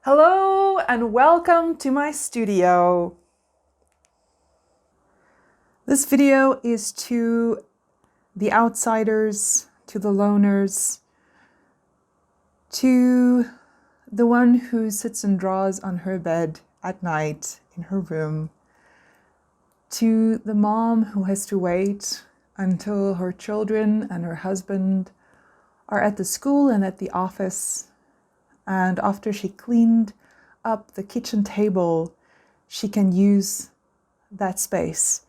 Hello and welcome to my studio. This video is to the outsiders, to the loners, to the one who sits and draws on her bed at night in her room, to the mom who has to wait until her children and her husband are at the school and at the office. And after she cleaned up the kitchen table, she can use that space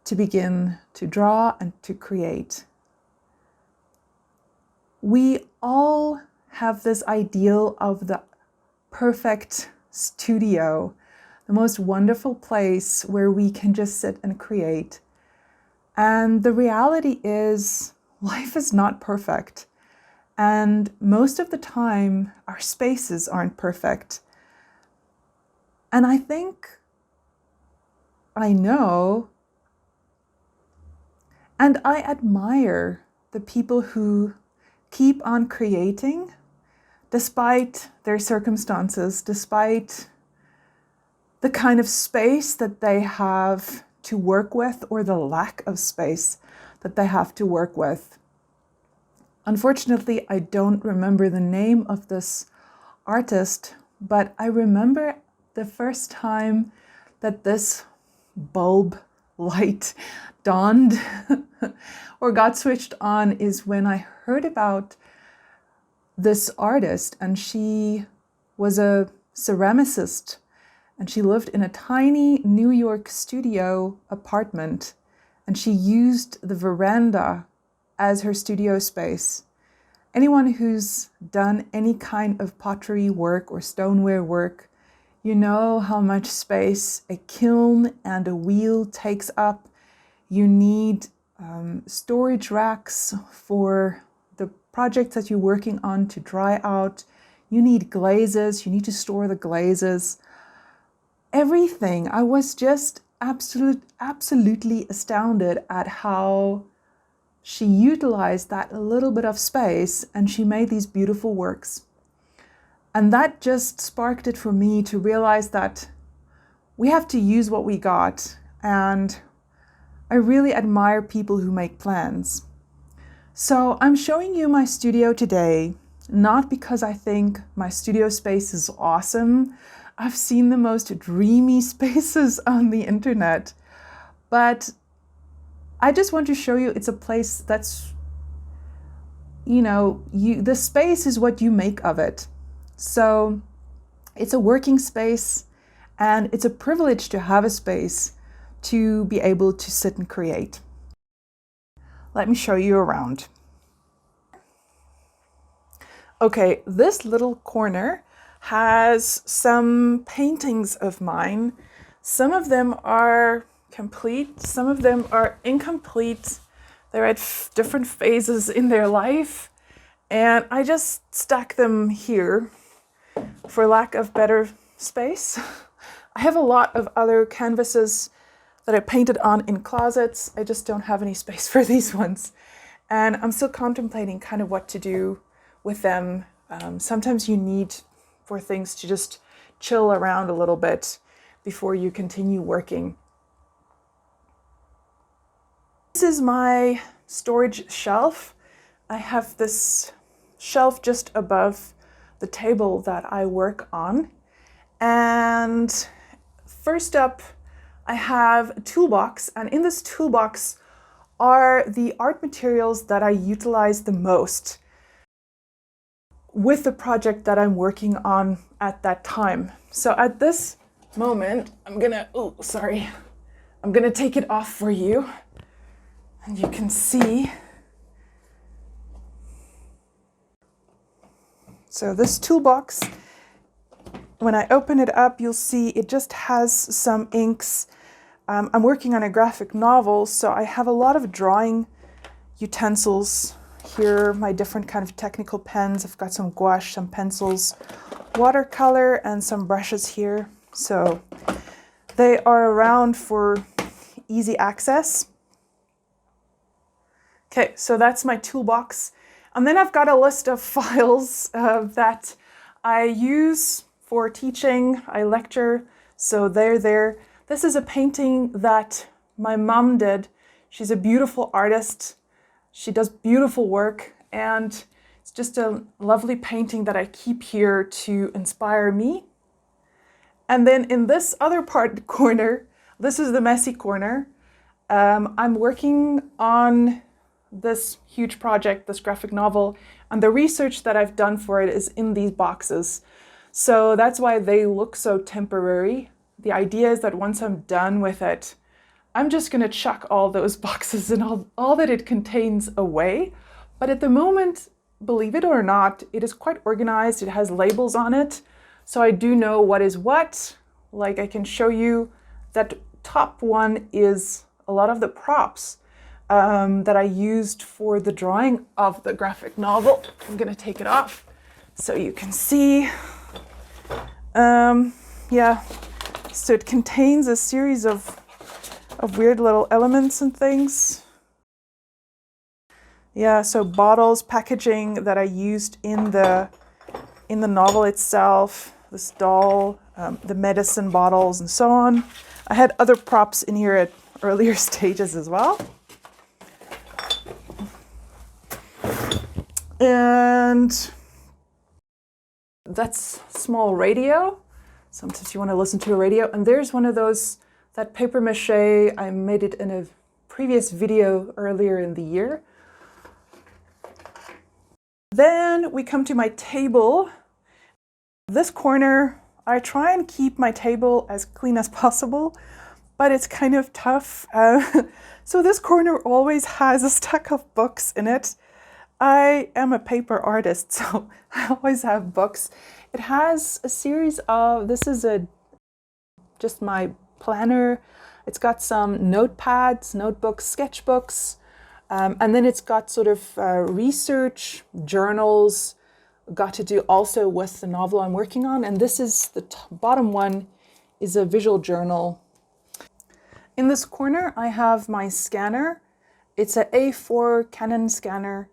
to begin to draw and to create. We all have this ideal of the perfect studio, the most wonderful place where we can just sit and create. And the reality is, life is not perfect. And most of the time, our spaces aren't perfect. And I know, and I admire the people who keep on creating despite their circumstances, despite the kind of space that they have to work with or the lack of space that they have to work with. Unfortunately, I don't remember the name of this artist, but I remember the first time that this bulb light dawned or got switched on is when I heard about this artist, and she was a ceramicist, and she lived in a tiny New York studio apartment, and she used the veranda as her studio space. Anyone who's done any kind of pottery work or stoneware work, you know how much space a kiln and a wheel takes up. You need storage racks for the projects that you're working on to dry out. You need glazes, you need to store the glazes. Everything. I was just absolutely astounded at how she utilized that little bit of space and she made these beautiful works. And that just sparked it for me to realize that we have to use what we got. And I really admire people who make plans. So I'm showing you my studio today, not because I think my studio space is awesome. I've seen the most dreamy spaces on the internet, but I just want to show you it's a place that's, the space is what you make of it. So it's a working space, and it's a privilege to have a space to be able to sit and create. Let me show you around. Okay, this little corner has some paintings of mine. Some of them are complete, some of them are incomplete. They're at different phases in their life, and I just stack them here for lack of better space. I have a lot of other canvases that I painted on in closets. I just don't have any space for these ones, and I'm still contemplating kind of what to do with them. Sometimes you need for things to just chill around a little bit before you continue working. This is my storage shelf. I have this shelf just above the table that I work on. And first up, I have a toolbox. And in this toolbox are the art materials that I utilize the most with the project that I'm working on at that time. So at this moment, I'm gonna take it off for you. And you can see, so this toolbox, when I open it up, you'll see it just has some inks. I'm working on a graphic novel, so I have a lot of drawing utensils here, my different kind of technical pens. I've got some gouache, some pencils, watercolor, and some brushes here. So they are around for easy access. Okay, so that's my toolbox. And then I've got a list of files that I use for teaching. I lecture, so they're there. This is a painting that my mom did. She's a beautiful artist. She does beautiful work, and it's just a lovely painting that I keep here to inspire me. And then in this other corner, this is the messy corner. I'm working on this huge project, this graphic novel, and the research that I've done for it is in these boxes. So that's why they look so temporary. The idea is that once I'm done with it, I'm just going to chuck all those boxes and all that it contains away. But at the moment, believe it or not, it is quite organized. It has labels on it. So I do know what is what. Like I can show you that top one is a lot of the props that I used for the drawing of the graphic novel. I'm going to take it off so you can see. Yeah, so it contains a series of weird little elements and things. Yeah, so bottles, packaging that I used in the novel itself, this doll, the medicine bottles and so on. I had other props in here at earlier stages as well. And that's small radio. Sometimes you want to listen to a radio. And there's one of those, that paper mache. I made it in a previous video earlier in the year. Then we come to my table. This corner, I try and keep my table as clean as possible, but it's kind of tough. So this corner always has a stack of books in it. I am a paper artist, so I always have books. It has a series of, this is just my planner. It's got some notepads, notebooks, sketchbooks, and then it's got sort of research, journals, got to do also with the novel I'm working on. And this is the bottom one is a visual journal. In this corner, I have my scanner. It's an A4 Canon scanner.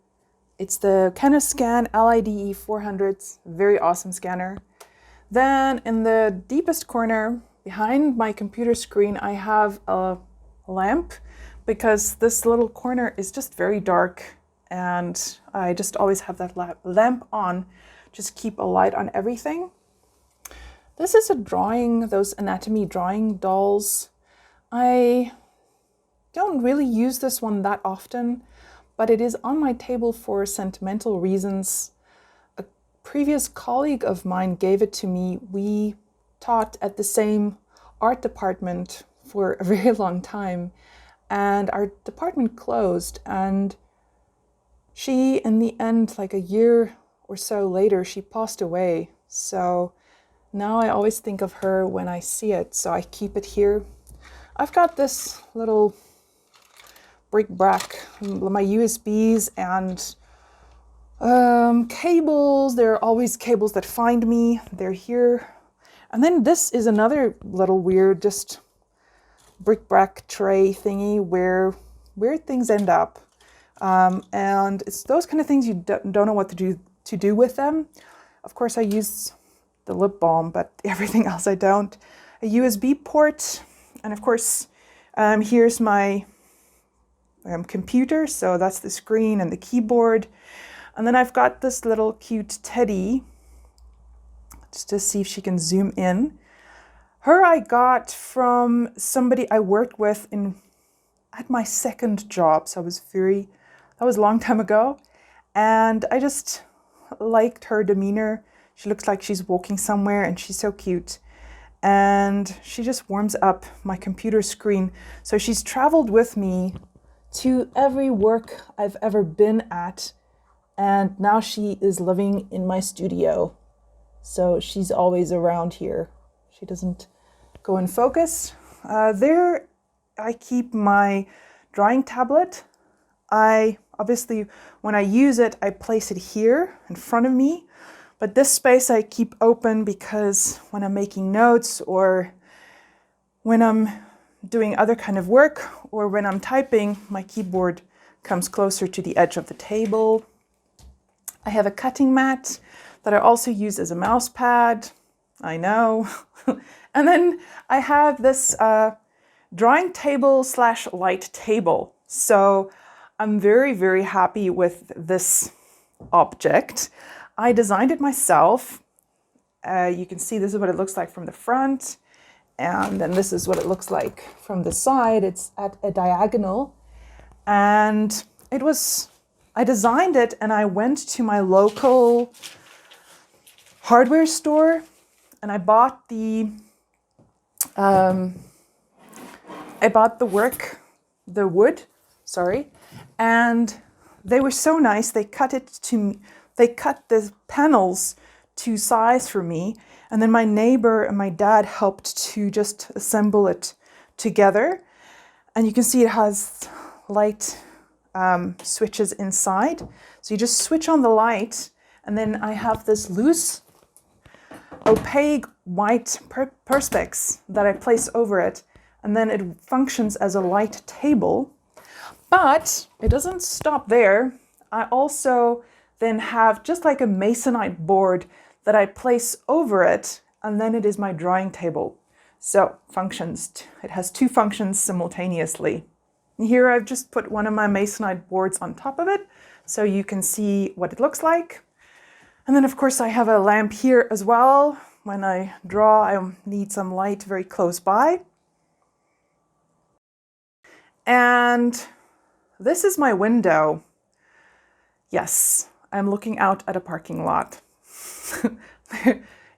It's the Canoscan LIDE 400, very awesome scanner. Then in the deepest corner, behind my computer screen, I have a lamp because this little corner is just very dark and I just always have that lamp on, just keep a light on everything. This is a drawing, those anatomy drawing dolls. I don't really use this one that often, but it is on my table for sentimental reasons. A previous colleague of mine gave it to me. We taught at the same art department for a very long time, and our department closed, and she, in the end, like a year or so later, she passed away. So now I always think of her when I see it, so I keep it here. I've got this little bric-a-brac, my USBs and cables. There are always cables that find me. They're here. And then this is another little weird, just bric-a-brac tray thingy where weird things end up. And it's those kind of things you don't know what to do with them. Of course, I use the lip balm, but everything else I don't. A USB port, and of course, here's my computer, so that's the screen and the keyboard. And then I've got this little cute teddy, just to see if she can zoom in. Her I got from somebody I worked with at my second job, so that was a long time ago. And I just liked her demeanor. She looks like she's walking somewhere and she's so cute. And she just warms up my computer screen. So she's traveled with me to every work I've ever been at, and now she is living in my studio. So she's always around here. She doesn't go in focus. There I keep my drawing tablet. Obviously, when I use it, I place it here in front of me, but this space I keep open because when I'm making notes or when I'm doing other kind of work or when I'm typing, my keyboard comes closer to the edge of the table. I have a cutting mat that I also use as a mouse pad. I know. And then I have this drawing table slash light table. So I'm very, very happy with this object. I designed it myself. You can see this is what it looks like from the front. And then this is what it looks like from the side. It's at a diagonal. And I designed it and I went to my local hardware store and I bought the wood, and they were so nice. They cut the panels to size for me, and then my neighbor and my dad helped to just assemble it together. And you can see it has light switches inside. So you just switch on the light, and then I have this loose opaque white perspex that I place over it, and then it functions as a light table. But it doesn't stop there. I also then have just like a masonite board that I place over it, and then it is my drawing table. So it has two functions simultaneously. And here I've just put one of my masonite boards on top of it so you can see what it looks like. And then of course I have a lamp here as well. When I draw, I need some light very close by. And this is my window. Yes, I'm looking out at a parking lot.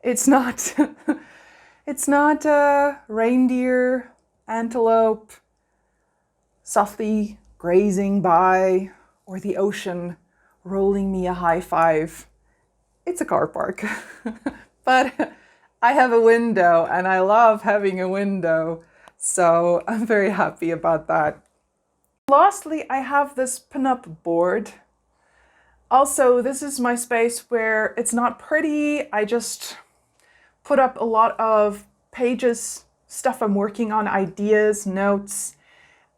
It's not a reindeer, antelope, softly grazing by, or the ocean rolling me a high five. It's a car park. But I have a window and I love having a window. So I'm very happy about that. Lastly, I have this Pinup board. Also, this is my space where it's not pretty. I just put up a lot of pages, stuff I'm working on, ideas, notes,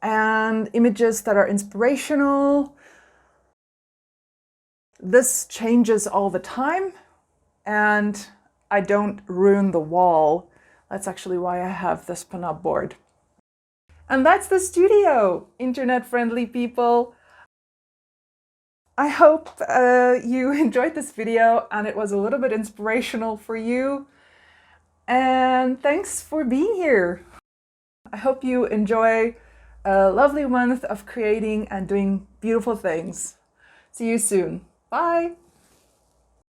and images that are inspirational. This changes all the time, and I don't ruin the wall. That's actually why I have this Pinup board. And that's the studio, internet-friendly people. I hope you enjoyed this video and it was a little bit inspirational for you. And thanks for being here. I hope you enjoy a lovely month of creating and doing beautiful things. See you soon. Bye.